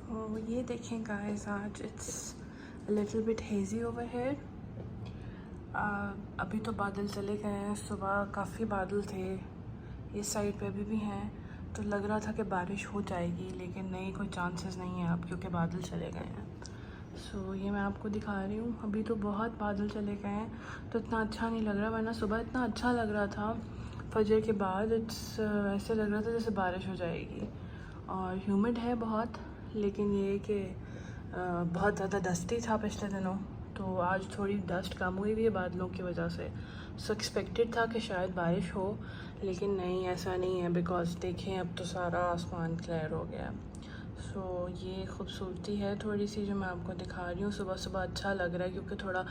ये देखें गाइस, आज it's little bit hazy over here. अभी तो बादल चले गए हैं, सुबह काफ़ी बादल थे, इस साइड पे अभी भी हैं, तो लग रहा था कि बारिश हो जाएगी, लेकिन नहीं, कोई चांसेस नहीं है अब क्योंकि बादल चले गए हैं। सो ये मैं आपको दिखा रही हूँ। अभी तो बहुत बादल चले गए हैं तो इतना अच्छा नहीं लग रहा, वरना सुबह इतना अच्छा लग रहा था। फजर के बाद ऐसे लग रहा था जैसे बारिश हो जाएगी, और ह्यूमिड है बहुत, लेकिन ये कि बहुत ज़्यादा डस्टी था पिछले दिनों, तो आज थोड़ी डस्ट कम हुई हुई है बादलों की वजह से। सो एक्सपेक्टेड था कि शायद बारिश हो, लेकिन नहीं, ऐसा नहीं है, बिकॉज देखें अब तो सारा आसमान क्लियर हो गया। सो ये खूबसूरती है थोड़ी सी जो मैं आपको दिखा रही हूँ। सुबह सुबह अच्छा लग रहा है क्योंकि थोड़ा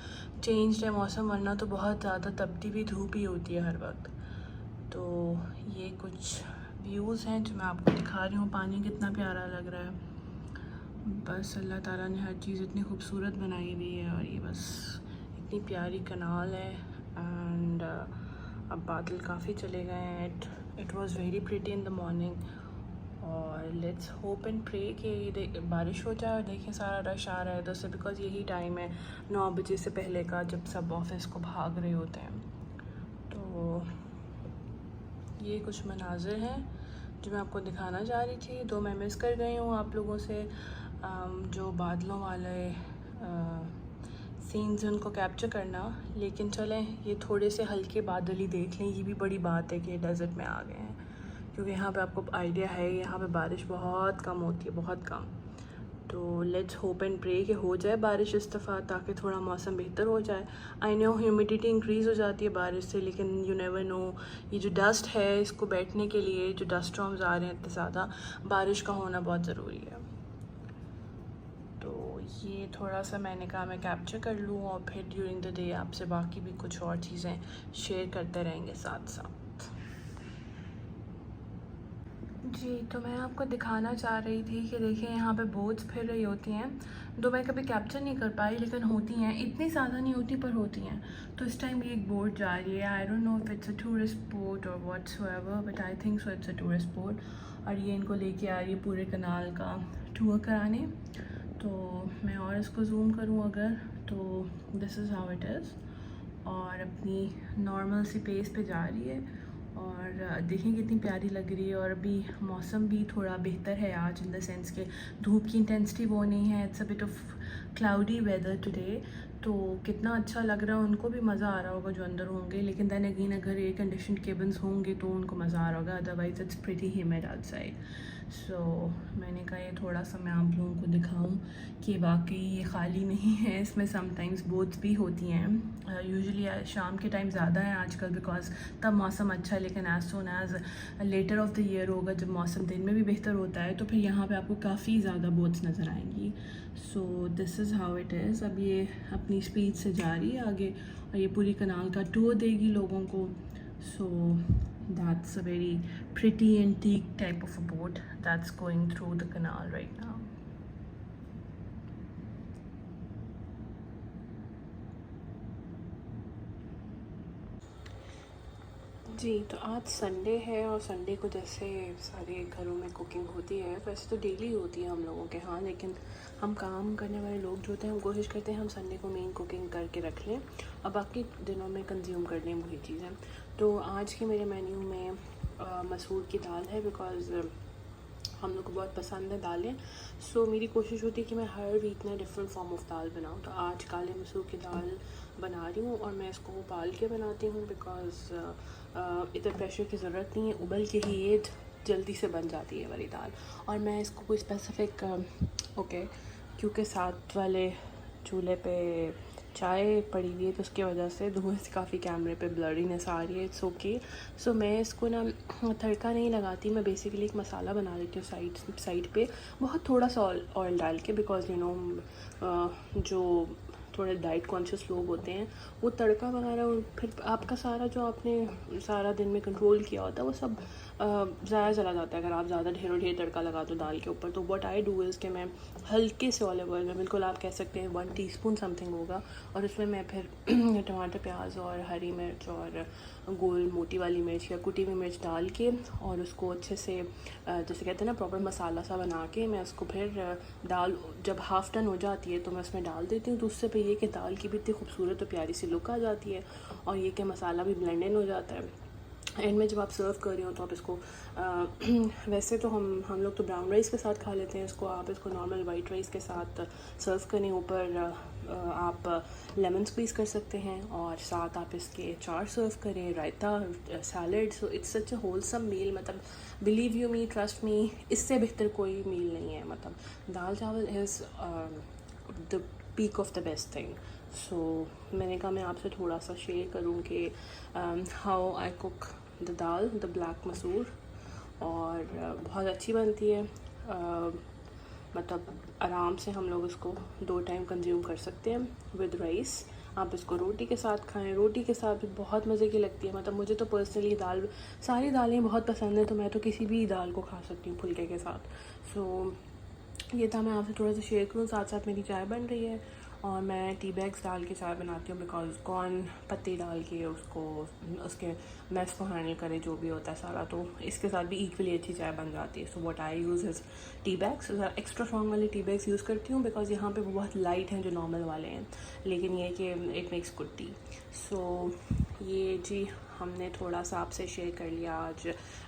चेंज है मौसम, वरना तो बहुत ज़्यादा तपती हुई धूप ही होती है हर वक्त। तो ये कुछ व्यूज़ हैं जो मैं आपको दिखा रही हूँ। पानी कितना प्यारा लग रहा है, बस अल्लाह ताला ने हर चीज़ इतनी खूबसूरत बनाई हुई है, और ये बस इतनी प्यारी कनाल है। एंड अब बादल काफ़ी चले गए हैं। It was very pretty in the morning, और लेट्स होप एंड प्रे कि बारिश हो जाए। और देखिए सारा रश आ रहा है इधर से, बिकॉज़ यही टाइम है 9 बजे से पहले का, जब सब ऑफिस को भाग रहे होते हैं। तो ये कुछ मनाजिर हैं जो मैं आपको दिखाना चाह रही थी। दो मैं मिस कर गई हूँ आप लोगों से, जो बादलों वाले सीन्स उनको कैप्चर करना। लेकिन चलें, ये थोड़े से हल्के बादल ही देख लें, ये भी बड़ी बात है कि ये डेज़र्ट में आ गए हैं, क्योंकि यहाँ पे आपको आइडिया है यहाँ पे बारिश बहुत कम होती है, बहुत कम। तो लेट्स होप एंड प्रे कि हो जाए बारिश इस दफ़ा, ताकि थोड़ा मौसम बेहतर हो जाए। आई नो ह्यूमिडिटी इंक्रीज़ हो जाती है बारिश से, लेकिन यू नेवर नो, ये जो डस्ट है इसको बैठने के लिए जो डस्ट स्टॉर्म्स आ रहे हैं इतने ज़्यादा, बारिश का होना बहुत ज़रूरी है। तो ये थोड़ा सा मैंने कहा मैं कैप्चर कर लूँ, और फिर ड्यूरिंग द डे आपसे बाकी भी कुछ और चीज़ें शेयर करते रहेंगे साथ साथ। जी, तो मैं आपको दिखाना चाह रही थी कि देखिए यहाँ पे बोट्स फिर रही होती हैं, जो मैं कभी कैप्चर नहीं कर पाई, लेकिन होती हैं, इतनी ज़्यादा नहीं होती पर होती हैं। तो इस टाइम ये एक बोट जा रही है, I don't know if it's a tourist boat और whatsoever, but I think so it's a tourist boat, और ये इनको लेके आ रही है पूरे कनाल का टूर कराने। तो मैं और इसको जूम करूँ अगर, तो this is how it is, और अपनी नॉर्मल सी पेस पे जा रही है, और देखें कितनी प्यारी लग रही है। और अभी मौसम भी थोड़ा बेहतर है आज, इन द सेंस के धूप की इंटेंसिटी वो नहीं है, it's a bit of cloudy weather today. तो कितना अच्छा लग रहा है, उनको भी मज़ा आ रहा होगा जो अंदर होंगे, लेकिन दैन अगेन अगर एयर कंडीशनड केबिन्स होंगे तो उनको मज़ा आ रहा होगा, otherwise it's pretty humid outside. So मैंने कहा ये थोड़ा सा मैं आप लोगों को दिखाऊं कि वाकई ये ख़ाली नहीं है, इसमें समटाइम्स बोट्स भी होती हैं। यूजुअली शाम के टाइम ज़्यादा है आजकल, बिकॉज तब मौसम अच्छा है, लेकिन as soon as later of the year होगा, जब मौसम दिन में भी बेहतर होता है, तो फिर यहाँ पे आपको काफ़ी ज़्यादा बोट्स नज़र आएंगी। So this is how it is. अब ये अपनी स्पीड से जा रही है आगे, और ये पूरी कनाल का टूर देगी लोगों को। सो that's a very pretty antique type of a boat that's going through the canal right now. जी, तो आज संडे है, और संडे को जैसे सारे घरों में कुकिंग होती है, वैसे तो डेली होती है हम लोगों के यहाँ, लेकिन हम काम करने वाले लोग जो होते हैं हम कोशिश करते हैं हम संडे को मेन कुकिंग करके रख लें, और बाकी दिनों में कंज्यूम कर लें वही चीज़ें। तो आज के मेरे मेन्यू में मसूर की दाल है, बिकॉज़ हम लोग को बहुत पसंद है दालें। सो मेरी कोशिश होती है कि मैं हर वीक में डिफरेंट फॉर्म ऑफ दाल बनाऊँ। तो आज काले मसूर की दाल बना रही हूँ, और मैं इसको उबाल के बनाती हूँ, बिकॉज़ इधर प्रेशर की ज़रूरत नहीं है, उबल के ही ये जल्दी से बन जाती है वाली दाल। और मैं इसको कोई स्पेसिफ़िक ओके, क्योंकि साथ वाले चूल्हे पे चाय पड़ी हुई है, तो उसकी वजह से धुएं से काफ़ी कैमरे पे ब्लरीनेस आ रही है, इट्स ओके। सो मैं इसको ना तड़का नहीं लगाती, मैं बेसिकली एक मसाला बना लेती हूँ साइड पे, बहुत थोड़ा सा ऑयल डाल के, बिकॉज़ यू नो जो थोड़े डाइट कॉन्शियस लोग होते हैं वो तड़का वगैरह, और फिर आपका सारा जो आपने सारा दिन में कंट्रोल किया होता है वो सब ज़्यादा चला जाता है अगर आप ज़्यादा ढेरों ढेर तड़का लगा दो दाल के ऊपर। तो व्हाट आई डू इज़ कि मैं हल्के से ऑलिव ऑयल में, बिल्कुल आप कह सकते हैं 1 टीस्पून समथिंग होगा, और उसमें मैं फिर टमाटर, प्याज और हरी मिर्च और गोल मोटी वाली मिर्च या कुटी हुई मिर्च डाल के, और उसको अच्छे से जैसे कहते हैं ना प्रॉपर मसाला सा बना के, मैं उसको फिर दाल जब हाफ़ डन हो जाती है तो मैं उसमें डाल देती हूँ। तो उससे पे ये कि दाल की भी इतनी खूबसूरत और प्यारी सी लुक आ जाती है, और ये कि मसाला भी ब्लेंड इन हो जाता है। एंड में जब आप सर्व कर रहे हो तो आप इसको वैसे तो हम लोग तो ब्राउन राइस के साथ खा लेते हैं इसको, आप इसको नॉर्मल वाइट राइस के साथ सर्व करें। ऊपर आप लेमन स्क्वीज़ कर सकते हैं, और साथ आप इसके अचार सर्व करें, रायता, salad. So it's such a wholesome meal, मतलब believe you me, trust me, इससे बेहतर कोई मील नहीं है। मतलब दाल चावल is the peak of the best thing. So मैंने कहा मैं आपसे थोड़ा सा शेयर करूँ कि how I cook the dal, the black masoor, और बहुत अच्छी बनती है। मतलब आराम से हम लोग इसको 2 टाइम कंज्यूम कर सकते हैं विद राइस। आप इसको रोटी के साथ खाएं, रोटी के साथ भी बहुत मज़े की लगती है। मतलब मुझे तो पर्सनली दाल, सारी दालें बहुत पसंद है, तो मैं तो किसी भी दाल को खा सकती हूँ फुल्के के साथ। सो ये था मैं आपसे थोड़ा सा शेयर करूँ। साथ साथ मेरी चाय बन रही है, और मैं टी बैग्स डाल के चाय बनाती हूँ, बिकॉज कौन पत्ती डाल के उसको उसके मैस को हैंडल करे, जो भी होता है सारा, तो इसके साथ भी इक्वली अच्छी चाय बन जाती है। So what I use is tea bags. Extra strong वाले टी बैग्स यूज़ करती हूँ, बिकॉज यहाँ पे वो बहुत लाइट हैं जो नॉर्मल वाले हैं, लेकिन ये कि इट मेक्स गुड टी। सो ये जी हमने थोड़ा सा आपसे शेयर कर लिया आज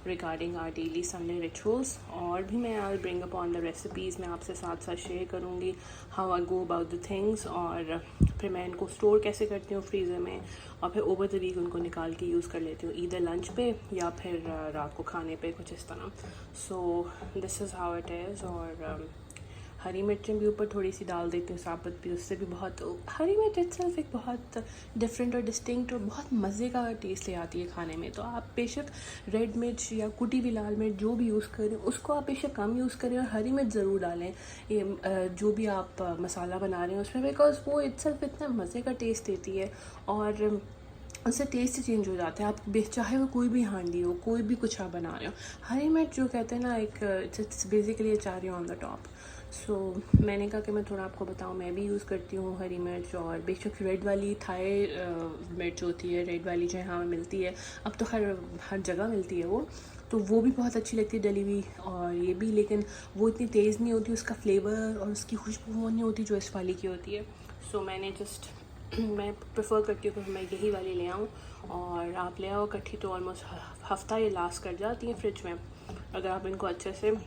regarding our daily Sunday rituals. और भी मैं I bring upon the recipes मैं आपसे साथ साथ शेयर करूँगी, how I go about the things, और फिर मैं इनको स्टोर कैसे करती हूँ फ्रीज़र में, और फिर ओवर द वीक उनको निकाल के यूज़ कर लेती हूँ, ईदर लंच पे या फिर रात को खाने पे, कुछ इस तरह। So this is how it is. और हरी मिर्चें भी ऊपर थोड़ी सी डाल देती हूँ साबुत भी, उससे भी बहुत, हरी मिर्च इट्सेल्फ एक बहुत डिफरेंट और डिस्टिंक्ट और बहुत मज़े का टेस्ट ले आती है खाने में। तो आप बेशक रेड मिर्च या कुटी हुई लाल मिर्च जो भी यूज़ करें, उसको आप बेशक कम यूज़ करें, और हरी मिर्च ज़रूर डालें ये जो भी आप मसाला बना रहे हैं उसमें, बिकॉज वो इट्सेल्फ इतना मज़े का टेस्ट देती है, और उससे टेस्ट ही चेंज हो जाता है। आप चाहे वो कोई भी हांडी हो, कोई भी कुछ आप बना रहे हो, हरी मिर्च जो कहते हैं ना, एक it's basically a cherry on the top. So मैंने कहा कि मैं थोड़ा आपको बताऊं, मैं भी यूज़ करती हूँ हरी मिर्च, और बेशक रेड वाली थाई मिर्च होती है, रेड वाली जो यहाँ मिलती है, अब तो हर जगह मिलती है वो, तो वो भी बहुत अच्छी लगती है डली हुई, और ये भी, लेकिन वो इतनी तेज़ नहीं होती, उसका फ्लेवर और उसकी खुशबू वो नहीं होती जो इस वाली की होती है। सो मैंने जस्ट मैं प्रेफर करती हूँ कि मैं यही वाली ले आऊँ, और आप ले आओ इकट्ठी तो ऑलमोस्ट हफ्ता ये लास्ट कर जाती है फ्रिज में, अगर आप इनको अच्छे से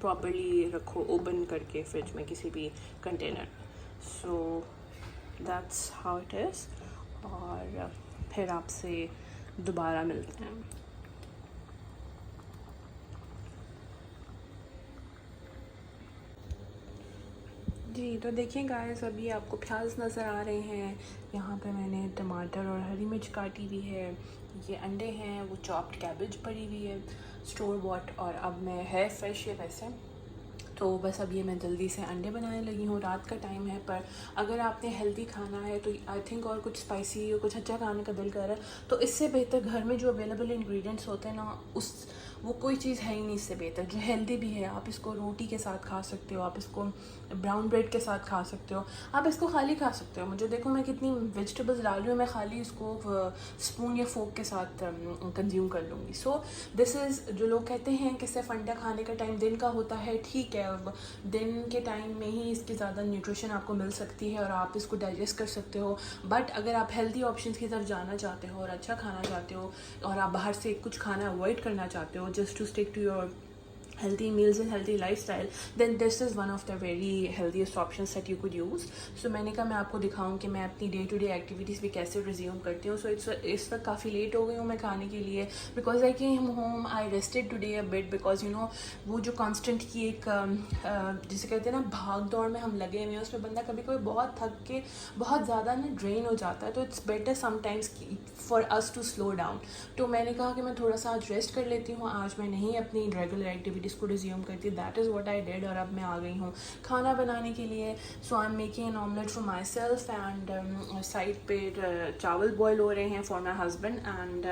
प्रॉपर्ली रखो ओपन करके फ्रिज में किसी भी container. So that's how it is, और फिर आपसे दोबारा मिलते हैं। जी तो देखिए गाइस, अभी आपको प्याज नज़र आ रहे हैं, यहाँ पे मैंने टमाटर और हरी मिर्च काटी हुई है, ये अंडे हैं, वो चॉप्ड कैबेज पड़ी हुई है स्टोर बॉट, और अब मैं है फ्रेश है वैसे, तो बस अब ये मैं जल्दी से अंडे बनाने लगी हूँ। रात का टाइम है, पर अगर आपने हेल्दी खाना है तो आई थिंक और कुछ स्पाइसी और कुछ अच्छा खाने का दिल कर रहा है, तो इससे बेहतर घर में जो अवेलेबल इंग्रेडिएंट्स होते हैं ना, उस वो कोई चीज़ है ही नहीं इससे बेहतर, जो हेल्दी भी है। आप इसको रोटी के साथ खा सकते हो, आप इसको ब्राउन ब्रेड के साथ खा सकते हो, आप इसको खाली खा सकते हो। मुझे देखो मैं कितनी वेजिटेबल्स डाल रही हूँ, मैं खाली इसको स्पून या फोक के साथ कंज्यूम कर लूँगी। सो दिस इज़, जो लोग कहते हैं कि सिर्फ अंडा खाने का टाइम दिन का होता है, ठीक है, अब दिन के टाइम में ही इसकी ज़्यादा न्यूट्रिशन आपको मिल सकती है और आप इसको डाइजेस्ट कर सकते हो। बट अगर आप हेल्दी ऑप्शंस की तरफ जाना चाहते हो और अच्छा खाना चाहते हो, और आप बाहर से कुछ खाना अवॉइड करना चाहते हो just to stick to your healthy meals and healthy lifestyle, then this is one of the very healthiest options that you could use. So मैंने कहा मैं आपको दिखाऊं कि मैं अपनी डे टू डे एक्टिविटीज़ भी कैसे रिज्यूम करती हूँ। सो इस वक्त काफ़ी लेट हो गई हूँ मैं खाने के लिए, because I came home, I rested today a bit, because you know वो जो कांस्टेंट की एक जिसे कहते हैं ना भाग दौड़ में हम लगे हुए हैं, उसमें बंदा कभी कभी बहुत थक के बहुत ज़्यादा ना ड्रेन हो जाता है, तो it's better sometimes for us to slow down. तो मैंने कहा कि मैं थोड़ा सा आज रेस्ट कर लेती हूँ, आज मैं नहीं अपनी रेगुलर एक्टिविटीज़ को रिज्यूम करती। That is what I did. और अब मैं आ गई हूँ खाना बनाने के लिए। So I am making an omelette for my self and side पे चावल बॉयल हो रहे हैं फॉर माई हस्बैंड एंड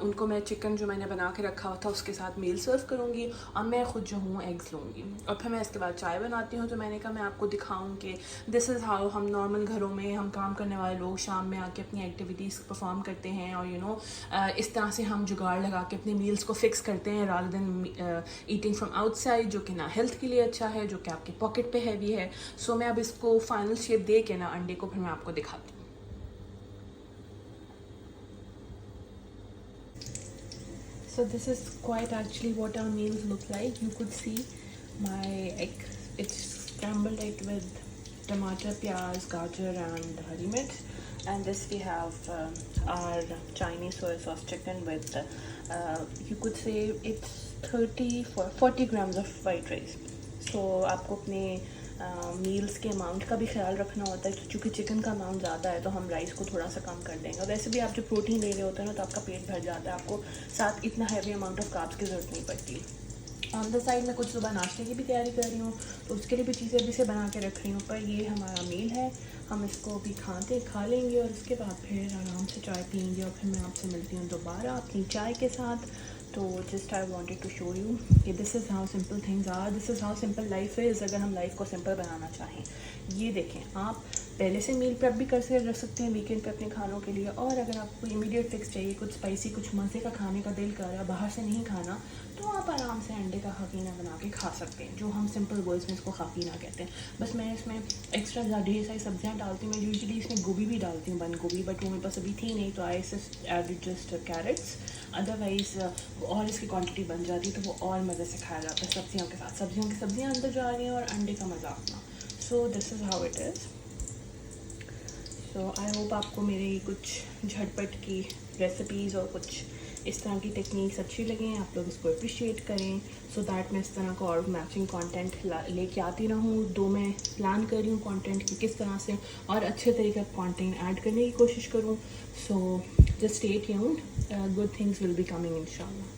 उनको मैं चिकन जो मैंने बना के रखा हुआ था उसके साथ मील सर्व करूँगी और मैं ख़ुद जो हूँ एग्स लूँगी और फिर मैं इसके बाद चाय बनाती हूँ। तो मैंने कहा मैं आपको दिखाऊँ कि दिस इज़ हाउ हम नॉर्मल घरों में हम काम करने वाले लोग शाम में आके अपनी एक्टिविटीज़ परफॉर्म करते हैं और इस तरह से हम जुगाड़ लगा के अपने मील्स को फिक्स करते हैं rather than eating from outside, जो कि ना हेल्थ के लिए अच्छा है, जो कि आपके पॉकेट पे हैवी है। सो मैं अब इसको फाइनल शेप दे के ना अंडे को फिर मैं आपको दिखाती हूँ। So this is quite actually what our meals look like. You could see my egg. It's scrambled egg with tomato, pyaz, gajar and hari mirch. And this we have our Chinese soy sauce chicken with you could say it's 40 grams of white rice. So आपको अपने meals के amount का भी ख्याल रखना होता है क्योंकि चिकन का अमाउंट ज़्यादा है तो हम राइस को थोड़ा सा कम कर देंगे। वैसे भी आप जो प्रोटीन ले रहे होते हैं ना तो आपका पेट भर जाता है, आपको साथ इतना हैवी अमाउंट ऑफ कार्ब्स की ज़रूरत नहीं पड़ती। ऑन द साइड में कुछ सुबह नाश्ते की भी तैयारी कर रही हूँ तो उसके लिए भी चीज़ें अभी से बना के रख रही हूँ। पर ये हमारा मील है, हम इसको अभी खा लेंगे और उसके बाद फिर आराम से चाय पियेंगे और फिर मैं आपसे मिलती हूँ दोबारा अपनी चाय के साथ। तो just I wanted to show you कि this is how simple things are, this is how simple life is अगर हम लाइफ को सिंपल बनाना चाहें। ये देखें, आप पहले से मील प्रेप भी कर रख सकते हैं वीकेंड पे अपने खानों के लिए। और अगर आपको इमीडिएट फिक्स चाहिए, कुछ स्पाइसी, कुछ मज़े का खाने का दिल कर रहा है, बाहर से नहीं खाना, तो आप आराम से अंडे का खफीना बना के खा सकते हैं, जो हम सिंपल वर्ड्स में इसको खफीना कहते हैं। बस मैं इसमें एक्स्ट्रा ढेर सारी सब्जियाँ डालती हूँ। मैं यूजुअली इसमें गोभी भी डालती हूँ, बंद गोभी, बट वो मेरे पास अभी थी नहीं तो I added just carrots. Otherwise और इसकी क्वांटिटी बन जाती तो वो और मज़े से खाया जाता है सब्जियों के साथ। सब्जियाँ अंदर जा रही हैं और अंडे का मज़ा अपना। So this is how it is. So I hope आपको मेरी कुछ झटपट की रेसिपीज़ और कुछ इस तरह की टेक्निक्स अच्छी लगें, आप लोग इसको अप्रिशिएट करें सो दैट मैं इस तरह का और मैचिंग कंटेंट लेके आती रहूँ। मैं प्लान कर रही हूँ कंटेंट की किस तरह से और अच्छे तरीके का कंटेंट ऐड करने की कोशिश करूँ। So just stay tuned, good things will be coming इंशाल्लाह।